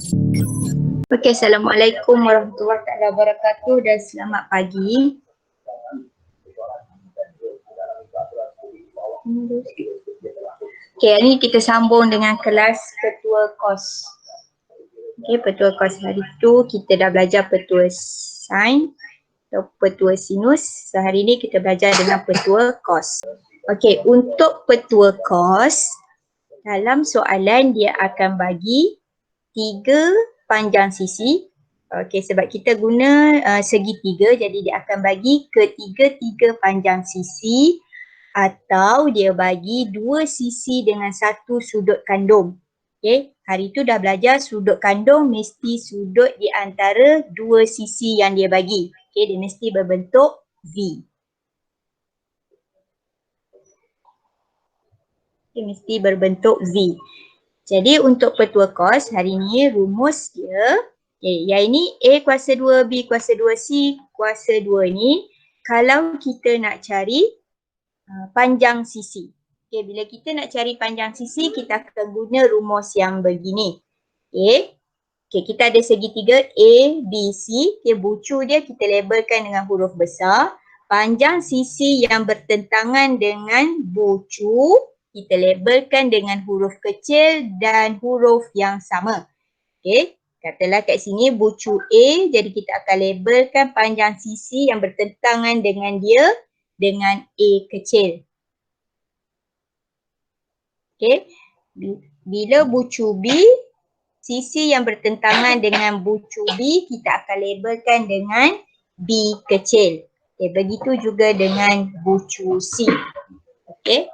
Okey, Assalamualaikum warahmatullahi wabarakatuh dan selamat pagi. Okey, hari ni kita sambung dengan kelas petua kos. Okey, petua kos hari tu kita dah belajar petua sin atau petua sinus. So hari ni kita belajar dengan petua kos. Okey, untuk petua kos, dalam soalan dia akan bagi 3 panjang sisi. Okey, sebab kita guna segitiga, jadi dia akan bagi ketiga-tiga panjang sisi atau dia bagi 2 sisi dengan 1 sudut kandung. Okey, hari tu dah belajar sudut kandung mesti sudut di antara 2 sisi yang dia bagi. Okey, dia mesti berbentuk V. Okey, mesti berbentuk V. Jadi untuk petua kos hari ni rumus dia, yang ini A kuasa 2, B kuasa 2, C kuasa 2 ni kalau kita nak cari panjang sisi. Okay, bila kita nak cari panjang sisi kita akan guna rumus yang begini. Okay, kita ada segitiga A, B, C. Okay, bucu dia kita labelkan dengan huruf besar. Panjang sisi yang bertentangan dengan bucu kita labelkan dengan huruf kecil dan huruf yang sama. Okay, katalah kat sini bucu A, jadi kita akan labelkan panjang sisi yang bertentangan dengan dia dengan A kecil. Okay, bila bucu B, sisi yang bertentangan dengan bucu B kita akan labelkan dengan B kecil. Okay, begitu juga dengan bucu C. Okay.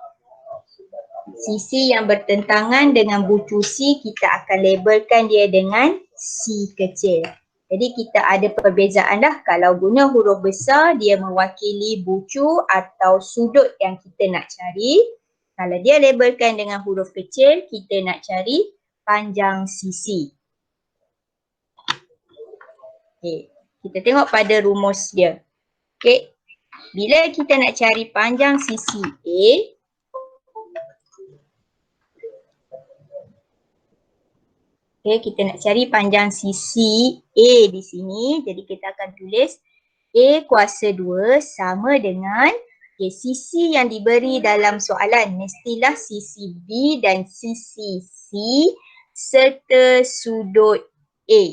Sisi yang bertentangan dengan bucu C kita akan labelkan dia dengan C kecil. Jadi kita ada perbezaan dah. Kalau guna huruf besar dia mewakili bucu atau sudut yang kita nak cari. Kalau dia labelkan dengan huruf kecil kita nak cari panjang sisi. Okay. Kita tengok pada rumus dia. Okay. Bila kita nak cari panjang sisi A, okay, kita nak cari panjang sisi A di sini. Jadi kita akan tulis A kuasa 2 sama dengan sisi yang diberi dalam soalan. Mestilah sisi B dan sisi C serta sudut A.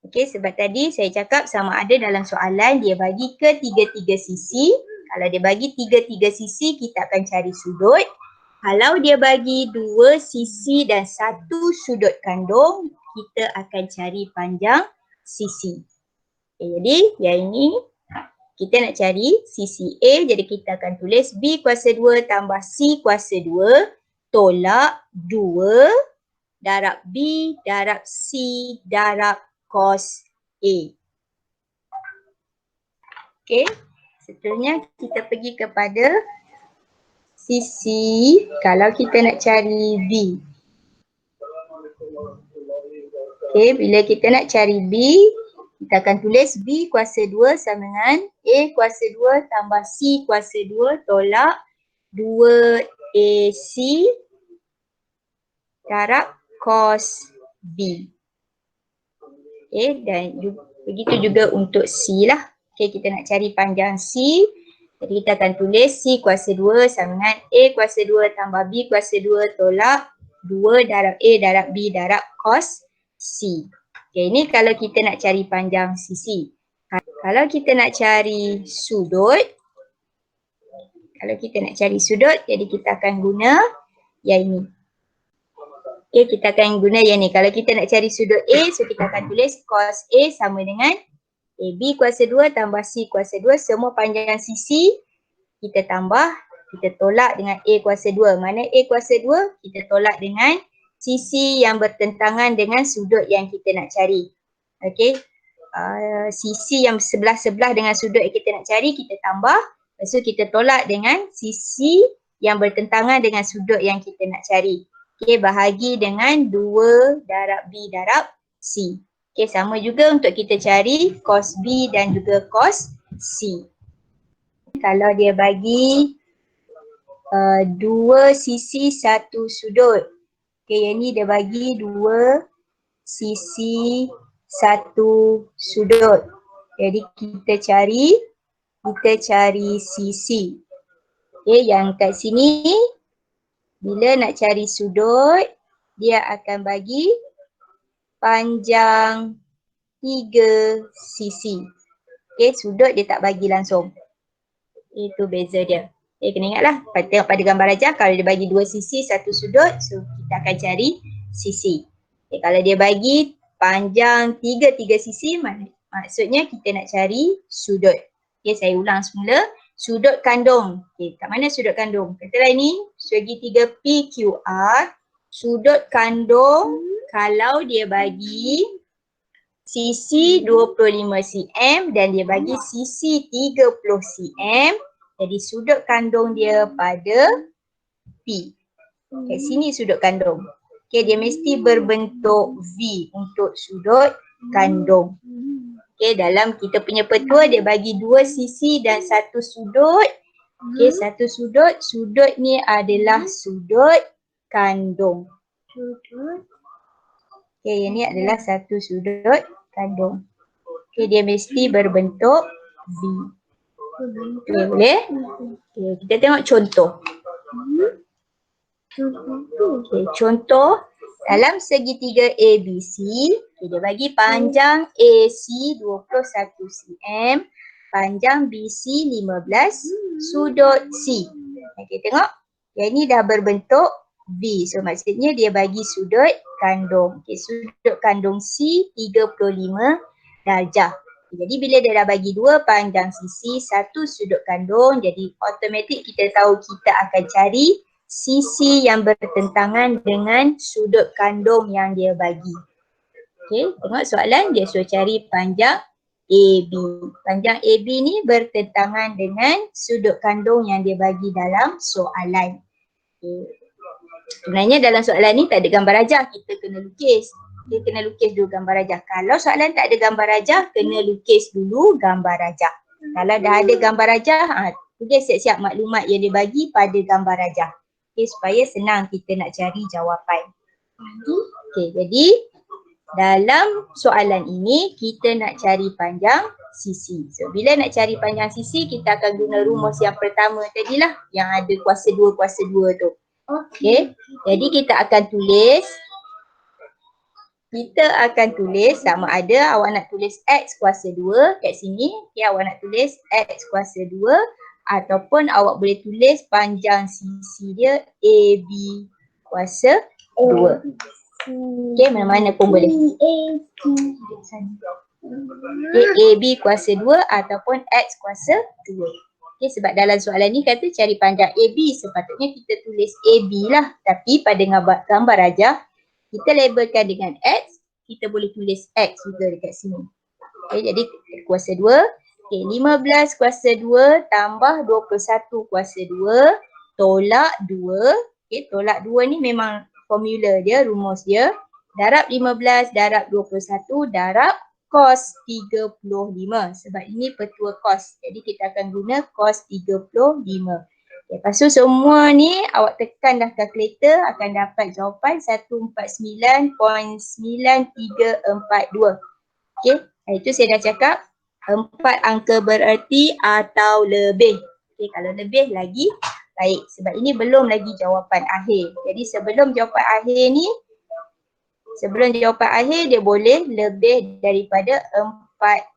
Okay, sebab tadi saya cakap sama ada dalam soalan dia bagi ketiga-tiga sisi. Kalau dia bagi tiga-tiga sisi kita akan cari sudut. Kalau dia bagi 2 sisi dan 1 sudut kandung, kita akan cari panjang sisi. Okay, jadi yang ini kita nak cari sisi A, jadi kita akan tulis B kuasa 2 tambah C kuasa 2 tolak 2 darab B darab C darab cos A. Okay, seterusnya kita pergi kepada sisi, kalau kita nak cari B. Okay, bila kita nak cari B, kita akan tulis B kuasa 2 sama dengan A kuasa 2 tambah C kuasa 2 tolak 2AC darab cos B. Okay, dan begitu juga untuk C lah. Okay, kita nak cari panjang C. Jadi kita akan tulis C kuasa 2 sama dengan A kuasa 2 tambah B kuasa 2 tolak 2 darab A darab B darab cos C. Okay, ini kalau kita nak cari panjang sisi. Kalau kita nak cari sudut, jadi kita akan guna yang ini. Okay, kita akan guna yang ni. Kalau kita nak cari sudut A, so kita akan tulis cos A sama dengan B kuasa 2 tambah C kuasa 2. Semua panjang sisi kita tambah, kita tolak dengan A kuasa 2. Mana A kuasa 2? Kita tolak dengan sisi yang bertentangan dengan sudut yang kita nak cari. Okey. Sisi yang sebelah-sebelah dengan sudut yang kita nak cari kita tambah. Lepas tu kita tolak dengan sisi yang bertentangan dengan sudut yang kita nak cari. Okey, bahagi dengan 2 darab B darab C. Okey, sama juga untuk kita cari cos B dan juga cos C. Kalau dia bagi 2 sisi 1 sudut. Okey, yang ni dia bagi 2 sisi satu sudut. Jadi kita cari sisi. Okay, yang kat sini bila nak cari sudut, dia akan bagi panjang 3 sisi. Okay, sudut dia tak bagi langsung. Itu beza dia. Okay, kena ingatlah, tengok pada gambar rajah, kalau dia bagi 2 sisi, 1 sudut, so kita akan cari sisi. Okay, kalau dia bagi panjang 3 sisi, maksudnya kita nak cari sudut. Okay, saya ulang semula. Sudut kandung. Okay, kat mana sudut kandung? Katalah ini segi 3 PQR. Sudut kandung kalau dia bagi sisi 25 cm dan dia bagi sisi 30 cm. Jadi sudut kandung dia pada P. Kat sini sudut kandung. Okay, dia mesti berbentuk V untuk sudut kandung. Okay, dalam kita punya petua dia bagi 2 sisi dan 1 sudut. Okay, 1 sudut. Sudut ni adalah sudut kandung. Okay, yang ni adalah 1 sudut kandung. Okay, dia mesti berbentuk V. Okay, boleh? Okay, kita tengok contoh. Okay, contoh dalam segitiga ABC, okay, dia bagi panjang AC 21 cm, panjang BC 15, sudut C. Okay, tengok. Yang ni dah berbentuk V. So maksudnya dia bagi sudut kandung. Okay, sudut kandung C 35 darjah. Jadi bila dia dah bagi 2 panjang sisi, 1 sudut kandung, jadi automatik kita tahu kita akan cari sisi yang bertentangan dengan sudut kandung yang dia bagi. Okay, tengok soalan dia suruh cari panjang AB. Panjang AB ni bertentangan dengan sudut kandung yang dia bagi dalam soalan. Okay. Sebenarnya dalam soalan ni tak ada gambar rajah, kita kena lukis. Dia kena lukis dulu gambar rajah. Kalau soalan tak ada gambar rajah, kena lukis dulu gambar rajah. Kalau dah ada gambar rajah, tulis siap-siap maklumat yang dia bagi pada gambar rajah. Okay, supaya senang kita nak cari jawapan. Okay, jadi dalam soalan ini kita nak cari panjang sisi. So bila nak cari panjang sisi, kita akan guna rumus yang pertama tadilah yang ada kuasa 2 tu. Okay, jadi kita akan tulis sama ada awak nak tulis X kuasa 2 kat sini. Okay, awak nak tulis X kuasa 2 ataupun awak boleh tulis panjang sisi dia AB kuasa 2. Okay, mana-mana pun boleh. Okay, AB kuasa 2 ataupun X kuasa 2. Okay, sebab dalam soalan ni kata cari panjang AB, sepatutnya kita tulis AB lah. Tapi pada gambar rajah, kita labelkan dengan X, kita boleh tulis X juga dekat sini. Okay, jadi kuasa 2. Okay, 15 kuasa 2 tambah 21 kuasa 2 tolak 2. Okay, tolak 2 ni memang formula dia, rumus dia. Darab 15 darab 21 darab cos 35. Sebab ini petua cos. Jadi kita akan guna cos 35. Okay, lepas tu semua ni awak tekan dah kalkulator akan dapat jawapan 149.9342. Okay, itu saya dah cakap 4 angka bererti atau lebih. Okay, kalau lebih lagi baik sebab ini belum lagi jawapan akhir. Jadi sebelum jawapan akhir dia boleh lebih daripada 4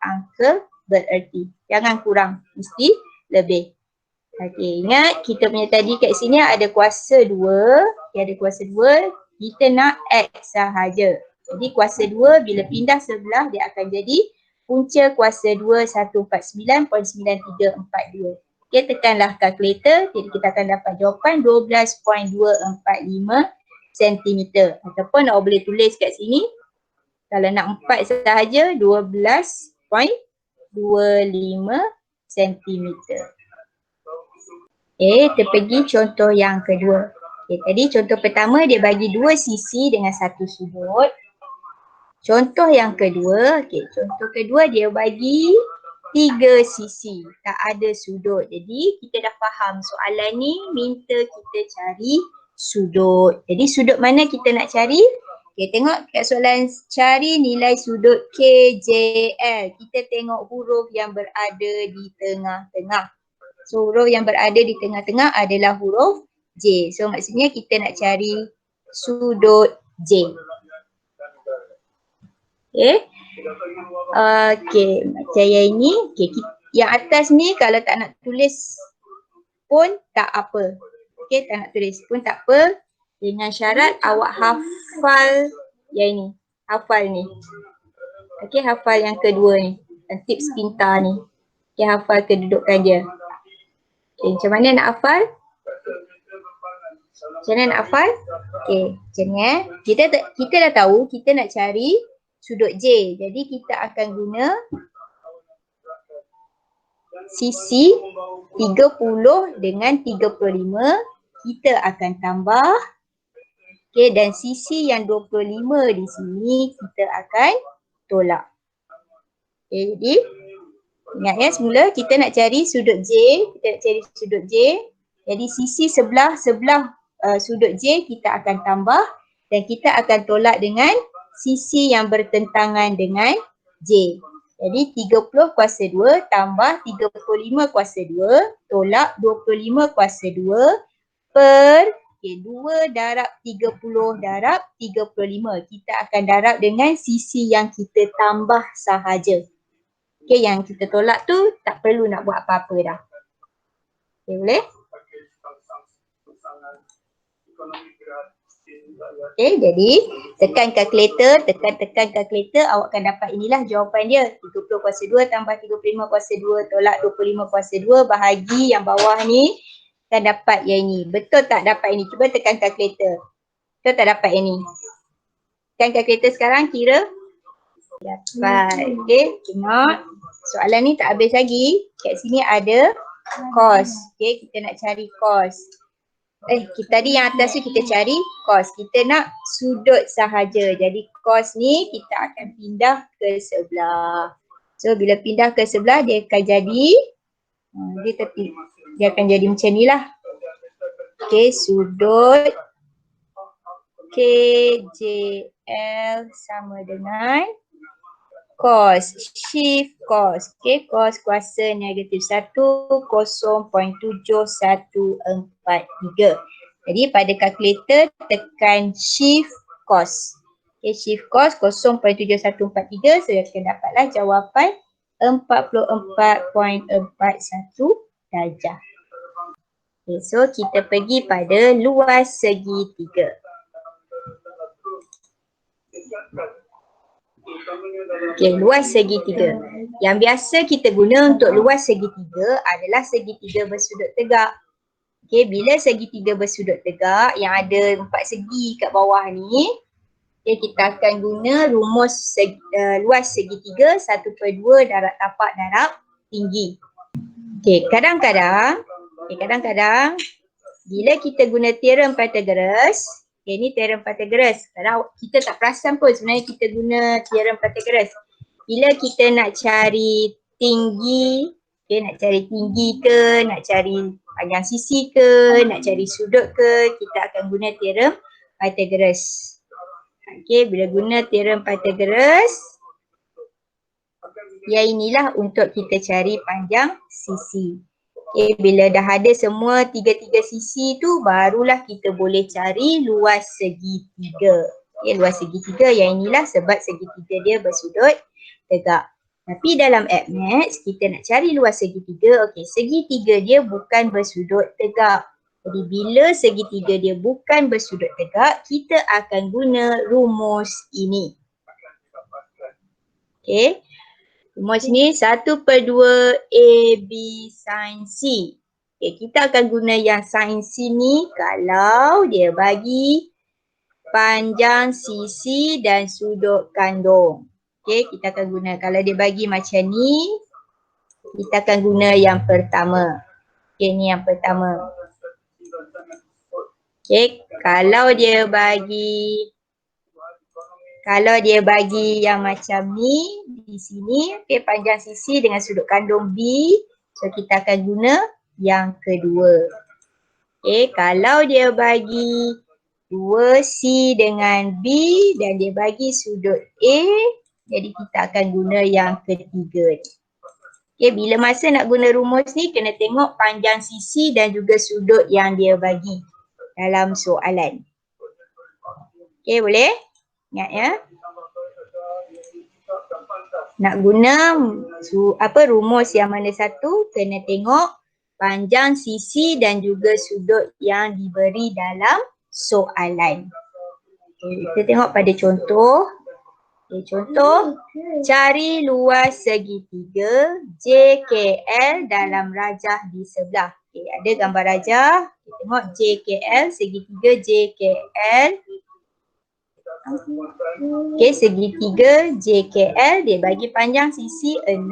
angka bererti. Jangan kurang, mesti lebih. Okey, ingat kita punya tadi kat sini ada kuasa 2. Okay, ada kuasa 2, kita nak X sahaja. Jadi kuasa 2 bila pindah sebelah dia akan jadi punca kuasa 2 149.9342. Okay, tekanlah kalkulator. Jadi kita akan dapat jawapan 12.245 cm. Ataupun awak boleh tulis kat sini. Kalau nak 4 sahaja 12.25 cm. Okay, kita pergi contoh yang kedua. Okay, tadi contoh pertama dia bagi 2 sisi dengan 1 sudut. Contoh yang kedua, contoh kedua dia bagi 3 sisi, tak ada sudut. Jadi kita dah faham soalan ni minta kita cari sudut. Jadi sudut mana kita nak cari? Okay, tengok kat soalan cari nilai sudut KJL. Kita tengok huruf yang berada di tengah-tengah. So huruf yang berada di tengah-tengah adalah huruf J. So maksudnya kita nak cari sudut J. Okay. Okay, macam yang ini. Okay, yang atas ni kalau tak nak tulis pun tak apa. Okay, tak nak tulis pun tak apa. Dengan syarat awak hafal yang ini. Hafal ni. Okay, hafal yang kedua ni. Dan tips pintar ni. Okay, hafal kedudukan dia. Okay, macam mana nak hafal? Macam mana nak hafal? Okay, macam ni Kita dah tahu kita nak cari sudut J. Jadi kita akan guna sisi 30 dengan 35. Kita akan tambah. Okay, dan sisi yang 25 di sini kita akan tolak. Okay, jadi ingat ya, semula kita nak cari sudut J. Kita nak cari sudut J. Jadi sisi sebelah sudut J kita akan tambah. Dan kita akan tolak dengan sisi yang bertentangan dengan J. Jadi 30 kuasa 2 tambah 35 kuasa 2 tolak 25 kuasa 2 per 2 darab 30 darab 35. Kita akan darab dengan sisi yang kita tambah sahaja. Okay, yang kita tolak tu tak perlu nak buat apa-apa dah. Okay, boleh? Okay, jadi tekan kalkulator, tekan kalkulator, awak akan dapat inilah jawapan dia. 30 kuasa 2 tambah 35 kuasa 2 tolak 25 kuasa 2 bahagi yang bawah ni akan dapat yang ini. Betul tak dapat ini? Cuba tekan kalkulator. Betul tak dapat ini? Tekan kalkulator sekarang kira dapat. Okay, tengok. Soalan ni tak habis lagi. Kat sini ada cos. Okay, kita nak cari cos. Tadi yang atas tu kita cari cos. Kita nak sudut sahaja. Jadi cos ni kita akan pindah ke sebelah. So bila pindah ke sebelah dia akan jadi dia akan jadi macam ni lah. Okay, sudut KJL sama dengan cos, shift cos. Okay, cos kuasa negatif 1, 0.7143. Jadi pada kalkulator tekan shift cos. Okay, shift cos 0.7143. So kita dapatlah jawapan 44.41 darjah. Okay, so kita pergi pada luas segitiga. Okay, luas segitiga. Yang biasa kita guna untuk luas segitiga adalah segitiga bersudut tegak. Okay, bila segitiga bersudut tegak yang ada 4 segi kat bawah ni, okay, kita akan guna rumus luas segitiga 1/2 darab tapak darab tinggi. Okay, kadang-kadang bila kita guna teorem Pythagoras, okay, ni teorem Pythagoras. Kadang kita tak perasan pun sebenarnya kita guna teorem Pythagoras. Bila kita nak cari tinggi, okay, nak cari tinggi ke, nak cari panjang sisi ke, nak cari sudut ke, kita akan guna teorem Pythagoras. Okay, bila guna teorem Pythagoras, yang inilah untuk kita cari panjang sisi. Okay, bila dah ada semua tiga-tiga sisi tu, barulah kita boleh cari luas segitiga. Okay, luas segitiga yang inilah sebab segitiga dia bersudut tegak. Tapi dalam AppMaths, kita nak cari luas segitiga, okay, segitiga dia bukan bersudut tegak. Jadi bila segitiga dia bukan bersudut tegak, kita akan guna rumus ini. Okay. Rumus ni 1/2 AB sin C. Okay, kita akan guna yang sin C ni kalau dia bagi panjang sisi dan sudut kandung. Okay, kita akan guna. Kalau dia bagi macam ni, kita akan guna yang pertama. Okay, ni yang pertama. Okay, kalau dia bagi yang macam ni di sini, okay, panjang sisi dengan sudut kandung B, so kita akan guna yang kedua. Okay, kalau dia bagi 2C dengan B dan dia bagi sudut A. Jadi kita akan guna yang ketiga ni. Okay, bila masa nak guna rumus ni kena tengok panjang sisi dan juga sudut yang dia bagi dalam soalan. Okay, boleh? Ingat ya. Nak guna rumus yang mana satu, kena tengok panjang sisi dan juga sudut yang diberi dalam soalan. Okay, kita tengok pada contoh. Okay, contoh, cari luas segitiga JKL dalam rajah di sebelah. Okay, ada gambar rajah. Kita tengok JKL, segitiga JKL. Okay, segitiga JKL dia bagi panjang sisi 6.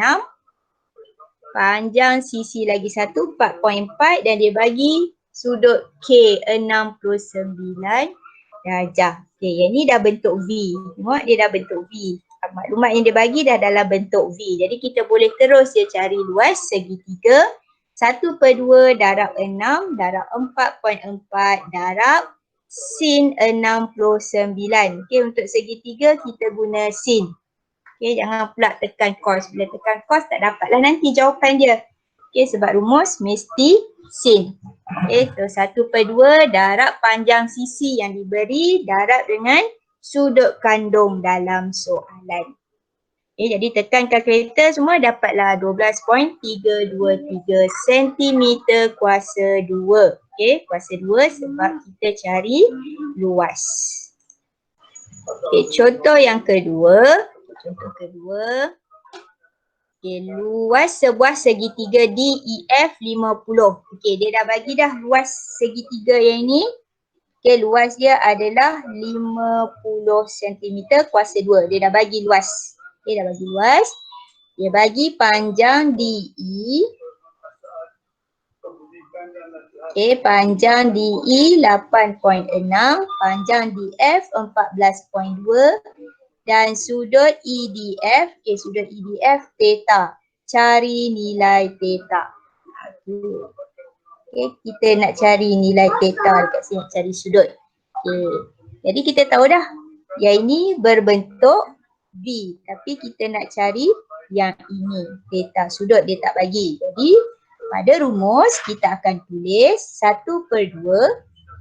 Panjang sisi lagi 1, 4.4 dan dia bagi sudut K 69 darjah. Okay, yang ni dah bentuk V. Tengok dia dah bentuk V. Maklumat yang dia bagi dah dalam bentuk V. Jadi kita boleh terus dia cari luas segitiga 1/2 darab 6 darab 4.4 darab sin 69. Okay, untuk segitiga kita guna sin. Okay, jangan pula tekan cos. Bila tekan cos tak dapatlah nanti jawapan dia. Okay, sebab rumus mesti sin. Okay, so 1/2 darab panjang sisi yang diberi darab dengan sudut kandung dalam soalan. Okay, jadi tekan kalkulator semua dapatlah 12.323 cm kuasa 2. Okay, kuasa 2 sebab kita cari luas. Okay, contoh yang kedua. Contoh kedua. Okay, luas sebuah segitiga DEF 50. Okay, dia dah bagi dah luas segitiga yang ini. Okay, luas dia adalah 50 cm kuasa 2. Dia dah bagi luas. Okay, dah bagi luas. Dia bagi panjang DE. Okay, panjang DE 8.6. Panjang DF 14.2. Dan sudut EDF, okay, sudut EDF theta. Cari nilai theta. Okay, kita nak cari nilai theta dekat sini, cari sudut. Okay. Jadi kita tahu dah, yang ini berbentuk V. Tapi kita nak cari yang ini, theta. Sudut dia tak bagi. Jadi pada rumus kita akan tulis 1/2.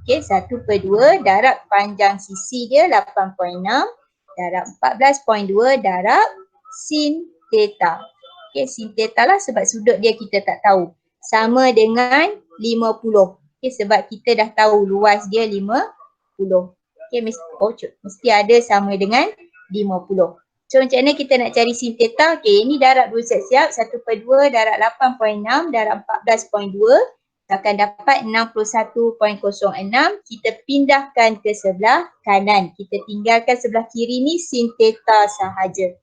Okay, 1/2 darab panjang sisi dia 8.6. Darab 14.2 darab sin theta. Okay, sin theta lah sebab sudut dia kita tak tahu. Sama dengan 50. Okay, sebab kita dah tahu luas dia 50. Okay, mesti ada sama dengan 50. So macam mana kita nak cari sin theta? Okay, ini darab dulu siap-siap. 1/2 darab 8.6 darab 14.2. Akan dapat 61.06. Kita pindahkan ke sebelah kanan. Kita tinggalkan sebelah kiri ni sin theta sahaja.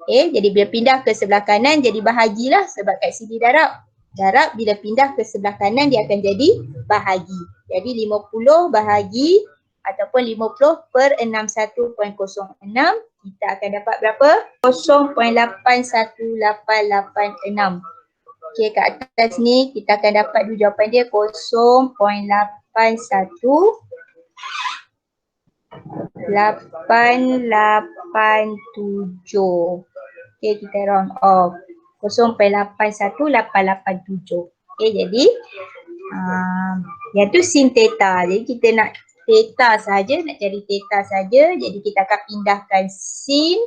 Okay, jadi bila pindah ke sebelah kanan jadi bahagilah sebab kat sini darab. Darab bila pindah ke sebelah kanan dia akan jadi bahagi. Jadi 50 bahagi ataupun 50/61.06 kita akan dapat berapa? 0.81886. Okay, kat atas ni kita akan dapat dulu jawapan dia 0.81887. Okay, kita round off. 0.81887. Okay, jadi yang tu sin theta. Jadi kita nak theta saja, nak cari theta saja. Jadi kita akan pindahkan sin.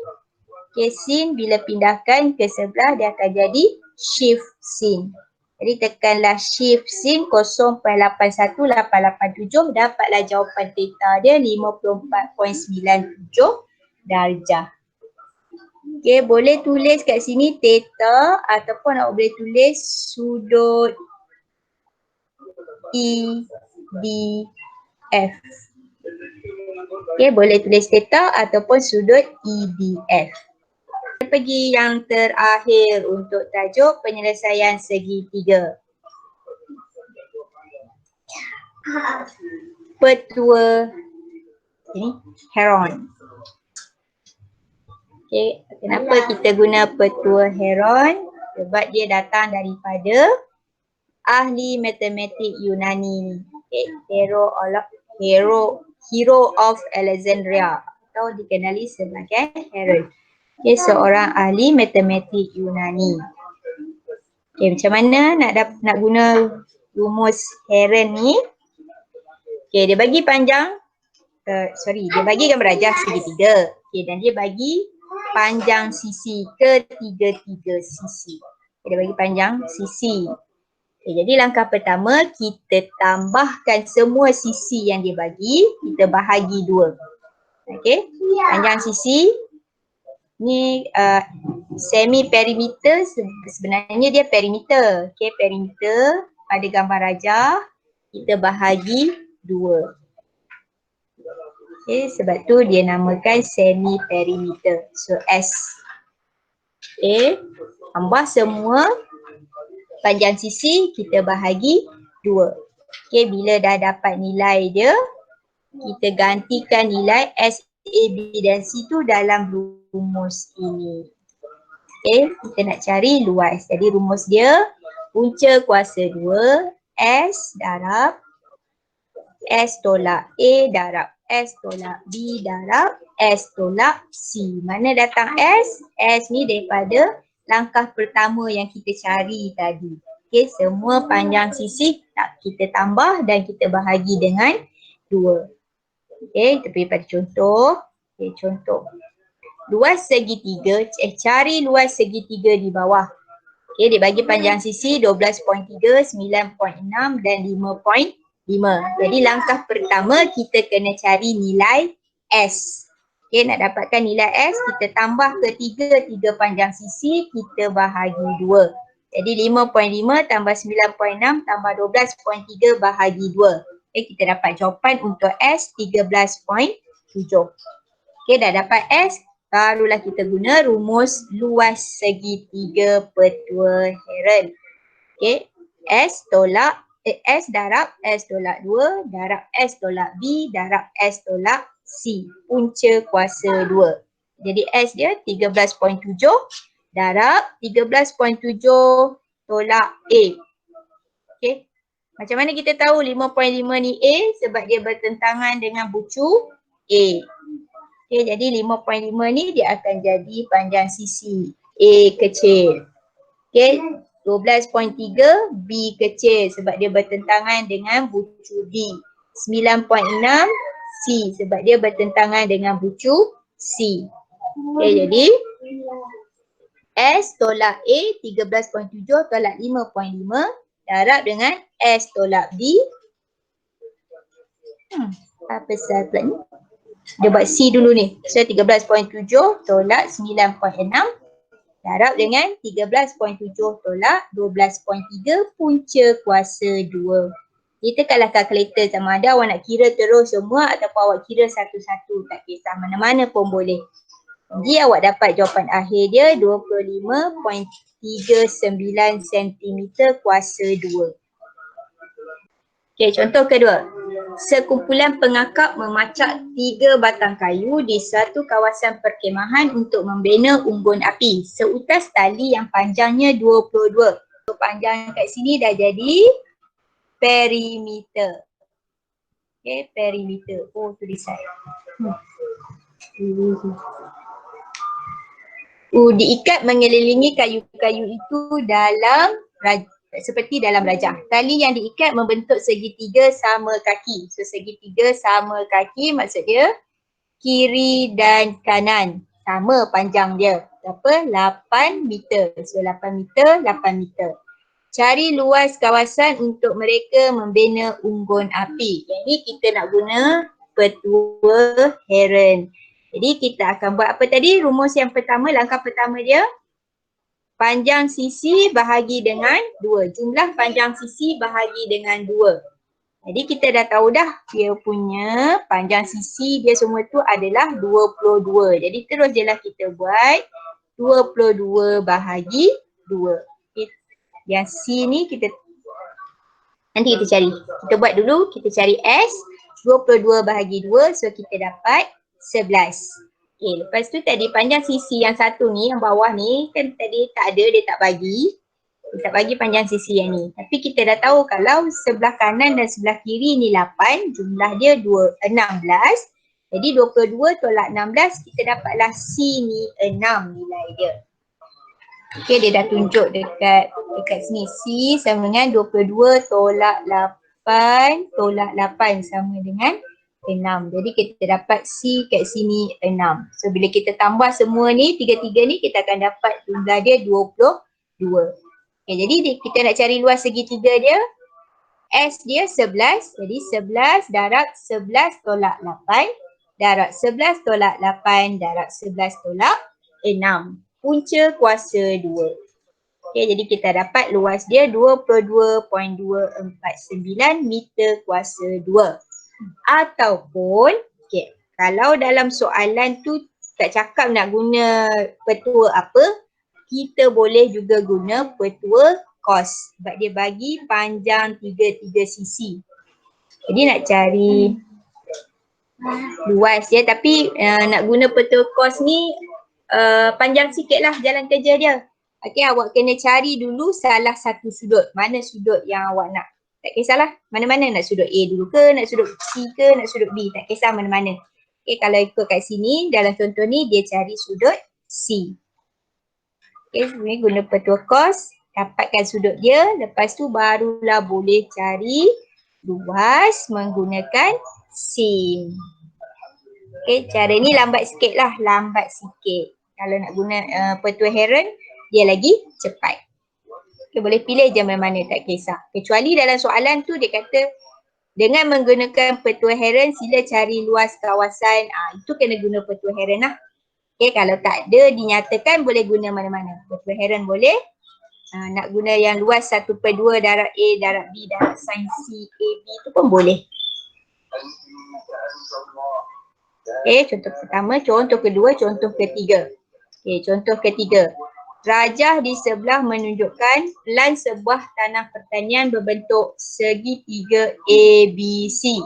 Okay, sin bila pindahkan ke sebelah dia akan jadi shift sin. Jadi tekanlah shift sin 0.81887 dapatlah jawapan theta dia 54.97 darjah. Okay, boleh tulis kat sini theta ataupun awak boleh tulis sudut EDF. Okay, boleh tulis theta ataupun sudut EDF. Pergi yang terakhir untuk tajuk penyelesaian segitiga. Petua Heron. Okay, kenapa kita guna petua Heron? Sebab dia datang daripada ahli matematik Yunani. Okay, Hero of Alexandria atau dikenali sebagai Heron. Okay, seorang ahli matematik Yunani. Okay, macam mana nak guna rumus Heron ni? Okay, dia bagi panjang, dia bagi gambar rajah segitiga. Okay, dan dia bagi panjang sisi ketiga-tiga sisi. Okay, dia bagi panjang sisi. Okay, jadi langkah pertama, kita tambahkan semua sisi yang dia bagi, kita bahagi 2. Okay, panjang sisi ni semi perimeter, sebenarnya dia perimeter. Okay, perimeter pada gambar rajah kita bahagi 2. Okay, sebab tu dia namakan semi perimeter. So S. Okay, tambah semua panjang sisi kita bahagi 2. Okay, bila dah dapat nilai dia, kita gantikan nilai S, A, B dan C tu dalam rumus ini. Okay, kita nak cari luas. Jadi rumus dia punca kuasa 2 S darab S tolak A darab S tolak B darab S tolak C. Mana datang S? S ni daripada langkah pertama yang kita cari tadi. Okay, semua panjang sisi kita tambah dan kita bahagi dengan 2. Okay, kita pergi pada contoh. Okay, contoh. Luas segitiga, cari luas segitiga di bawah. Okay, dia bagi panjang sisi 12.3, 9.6 dan 5.5. Jadi langkah pertama kita kena cari nilai S. Okay, nak dapatkan nilai S, kita tambah ketiga panjang sisi, kita bahagi 2. Jadi 5.5 tambah 9.6 tambah 12.3 bahagi 2. Okay, kita dapat jawapan untuk S 13.7. Okay, dah dapat S, barulah kita guna rumus luas segitiga petua Heron. Okay, S darab S tolak 2 darab S tolak B darab S tolak C. Punca kuasa 2. Jadi S dia 13.7 darab 13.7 tolak A. Okay, macam mana kita tahu 5.5 ni A? Sebab dia bertentangan dengan bucu A. Okay, jadi 5.5 ni dia akan jadi panjang sisi A kecil. Okay, 12.3 B kecil sebab dia bertentangan dengan bucu B. 9.6 C sebab dia bertentangan dengan bucu C. Okay, jadi S tolak A 13.7 tolak 5.5 darab dengan S tolak B. Apa sahaja pula ni? Dia buat C dulu ni. So 13.7 tolak 9.6 darab dengan 13.7 tolak 12.3 punca kuasa 2. Kita kalau kalkulator sama ada awak nak kira terus semua ataupun awak kira satu-satu, tak kisah, mana-mana pun boleh. Jadi awak dapat jawapan akhir dia 25.39 cm kuasa 2. Okay, contoh kedua. Sekumpulan pengakap memacak 3 batang kayu di suatu kawasan perkemahan untuk membina unggun api seutas tali yang panjangnya 22. So, panjang kat sini dah jadi perimeter. Okay, perimeter. Oh, tulisan. Diikat mengelilingi kayu-kayu itu seperti dalam rajah. Tali yang diikat membentuk segitiga sama kaki. So segitiga sama kaki maksud dia kiri dan kanan sama panjang dia. Berapa? 8 meter. So 8 meter, 8 meter. Cari luas kawasan untuk mereka membina unggun api. Jadi kita nak guna petua Heron. Jadi kita akan buat apa tadi? Rumus yang pertama, langkah pertama dia panjang sisi bahagi dengan 2. Jumlah panjang sisi bahagi dengan 2. Jadi kita dah tahu dah dia punya panjang sisi dia semua tu adalah 22. Jadi terus je lah kita buat 22 bahagi 2. Okay. Yang C ni nanti kita cari. Kita buat dulu, kita cari S. 22 bahagi 2, so kita dapat 11. Okay, lepas tu tadi panjang sisi yang satu ni, yang bawah ni kan tadi tak ada, dia tak bagi. Dia tak bagi panjang sisi yang ni. Tapi kita dah tahu kalau sebelah kanan dan sebelah kiri ni 8, jumlah dia 16. Jadi 22 tolak 16, kita dapatlah C ni 6 nilai dia. Okay, dia dah tunjuk dekat sini. C sama dengan 22 tolak 8 tolak 8 sama dengan 6. Jadi kita dapat C kat sini 6. So bila kita tambah semua ni, tiga-tiga ni, kita akan dapat jumlah dia 22. Okay, jadi kita nak cari luas segitiga dia. S dia 11. Jadi 11 darab 11 tolak 8. Darab 11 tolak 8. Darab 11 tolak 6. Punca kuasa 2. Okay, jadi kita dapat luas dia 22.249 meter kuasa 2. Ataupun, okay, kalau dalam soalan tu tak cakap nak guna petua apa, kita boleh juga guna petua cos. Sebab dia bagi panjang 3 sisi. Jadi nak cari luas dia, tapi nak guna petua cos ni panjang sikit lah jalan kerja dia. Okay, awak kena cari dulu salah satu sudut. Mana sudut yang awak nak. Tak kisahlah mana-mana, nak sudut A dulu ke, nak sudut C ke, nak sudut B. Tak kisah mana-mana. Okay, kalau ikut kat sini, dalam contoh ni dia cari sudut C. Okay, ni guna petua cos, dapatkan sudut dia. Lepas tu barulah boleh cari luas menggunakan sin. Okay, cara ni lambat sikit lah, lambat sikit. Kalau nak guna petua Heron, dia lagi cepat. Okay, boleh pilih je mana-mana, tak kisah. Kecuali dalam soalan tu dia kata, dengan menggunakan petua Heron, sila cari luas kawasan. Itu kena guna petua Heron lah. Okay, kalau tak ada dinyatakan, boleh guna mana-mana. Petua Heron boleh. Nak guna yang luas 1/2 darab A, darab B, darab sin C, AB tu pun boleh. Okay, contoh pertama, contoh kedua, contoh ketiga. Okay, contoh ketiga. Rajah di sebelah menunjukkan plan sebuah tanah pertanian berbentuk segitiga ABC.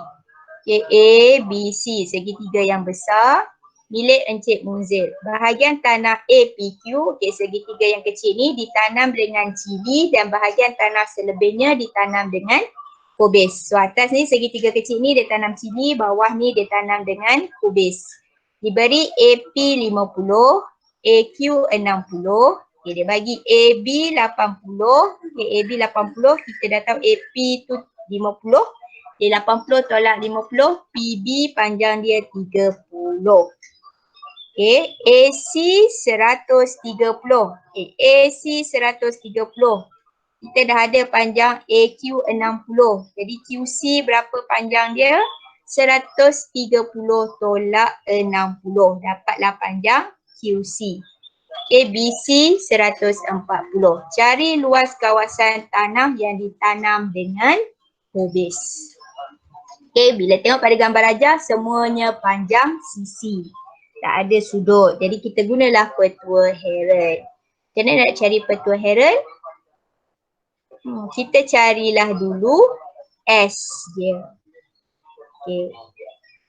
Okay, ABC, segitiga yang besar, milik Encik Munzil. Bahagian tanah APQ, okay, segitiga yang kecil ni ditanam dengan cili dan bahagian tanah selebihnya ditanam dengan kubis. So atas ni segitiga kecil ni dia tanam cili, bawah ni dia tanam dengan kubis. Diberi AP 50, AQ 60. Okay, dia bagi AB 80. Okay, AB 80, kita dah tahu AP tu 50. Okay, 80 tolak 50, PB panjang dia 30. Okay, AC 130. Okay, AC 130. Kita dah ada panjang AQ 60. Jadi QC berapa panjang dia? 130 tolak 60. Dapatlah panjang QC. Okay, BC 140. Cari luas kawasan tanah yang ditanam dengan kubis. Okay, bila tengok pada gambar rajah, semuanya panjang sisi. Tak ada sudut. Jadi kita gunalah petua Heron. Macam mana nak cari petua Heron? Kita carilah dulu S dia. Okay.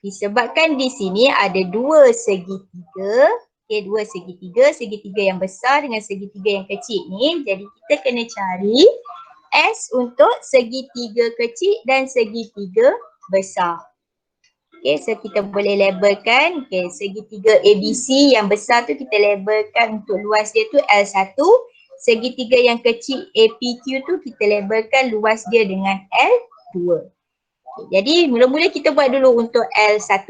Disebabkan di sini ada dua segitiga. Okay, dua segitiga. Segitiga yang besar dengan segitiga yang kecil ni. Jadi kita kena cari S untuk segitiga kecil dan segitiga besar. Okay, so kita boleh labelkan, okay, segitiga ABC yang besar tu kita labelkan untuk luas dia tu L1. Segitiga yang kecil APQ tu kita labelkan luas dia dengan L2. Okay, jadi mula-mula kita buat dulu untuk L1.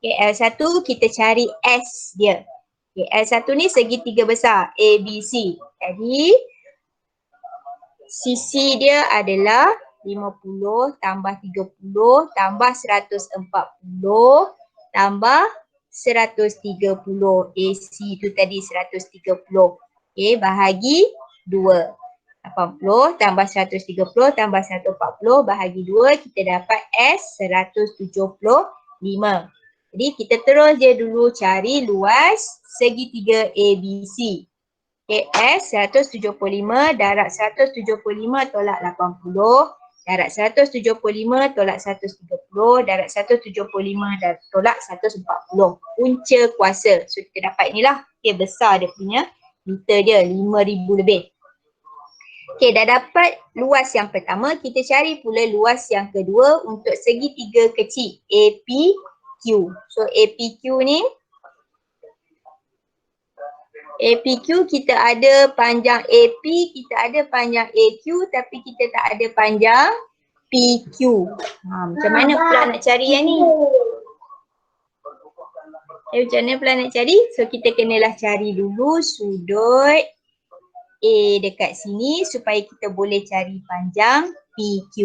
Okay, L1 kita cari S dia. Okay, L1 ni segitiga besar ABC. Jadi sisi dia adalah 50 tambah 30 tambah 140 tambah 130. AC tu tadi 130. Okay, bahagi 2. 80 tambah 130 tambah 140 bahagi 2, kita dapat S 175. Jadi kita terus je dulu cari luas segitiga ABC. Okay, S 175 darab 175 tolak 80 darab 175 tolak 130 darab 175 tolak 140. Punca kuasa. So kita dapat inilah. Okay, besar dia punya meter dia 5,000 lebih. Okey, dah dapat luas yang pertama, kita cari pula luas yang kedua untuk segitiga kecil APQ. So APQ ni, APQ kita ada panjang AP, kita ada panjang AQ tapi kita tak ada panjang PQ. Macam mana pula nak cari yang ni? Macam mana pula nak cari? So kita kenalah cari dulu sudut A dekat sini supaya kita boleh cari panjang PQ.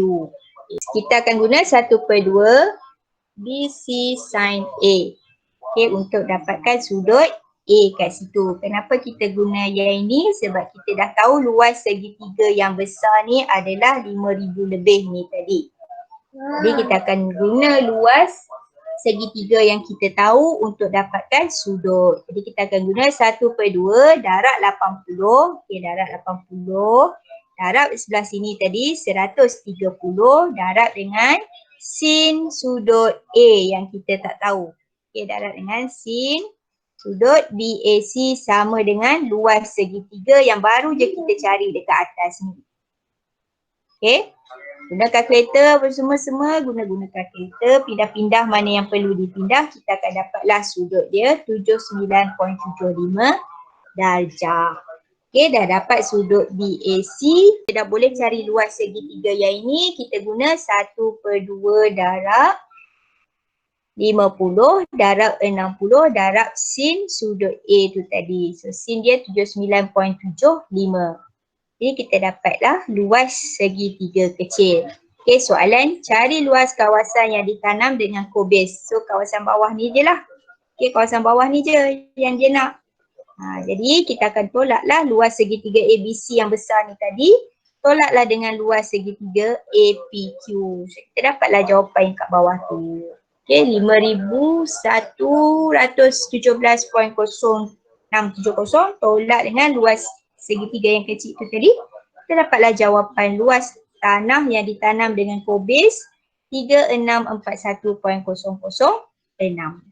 Kita akan guna 1/2 BC sin A. Okay, untuk dapatkan sudut A kat situ. Kenapa kita guna yang ini? Sebab kita dah tahu luas segitiga yang besar ni adalah 5,000 lebih ni tadi. Jadi kita akan guna luas segitiga yang kita tahu untuk dapatkan sudut. Jadi kita akan guna 1/2 darab 80. Okay, darab 80. Darab sebelah sini tadi 130 darab dengan sin sudut A yang kita tak tahu. Okay, darab dengan sin sudut BAC sama dengan luas segitiga yang baru je kita cari dekat atas ni. Okay. Guna kalkulator apa semua guna kalkulator, pindah-pindah mana yang perlu dipindah, kita akan dapatlah sudut dia 79.75 darjah. Okey, dah dapat sudut BAC, kita dah boleh cari luas segitiga yang ini, kita guna 1/2 darab 50 darab 60 darab sin sudut A tu tadi. So sin dia 79.75. Jadi kita dapatlah luas segitiga kecil. Okey, soalan cari luas kawasan yang ditanam dengan kobis. So kawasan bawah ni je lah. Okey, kawasan bawah ni je yang dia nak. Jadi kita akan tolaklah luas segitiga ABC yang besar ni tadi. Tolaklah dengan luas segitiga APQ. So kita dapatlah jawapan kat bawah tu. Okey, 5,117.0670 tolak dengan luas segitiga yang kecil tu tadi, kita dapatlah jawapan luas tanah yang ditanam dengan kobis 3641.006.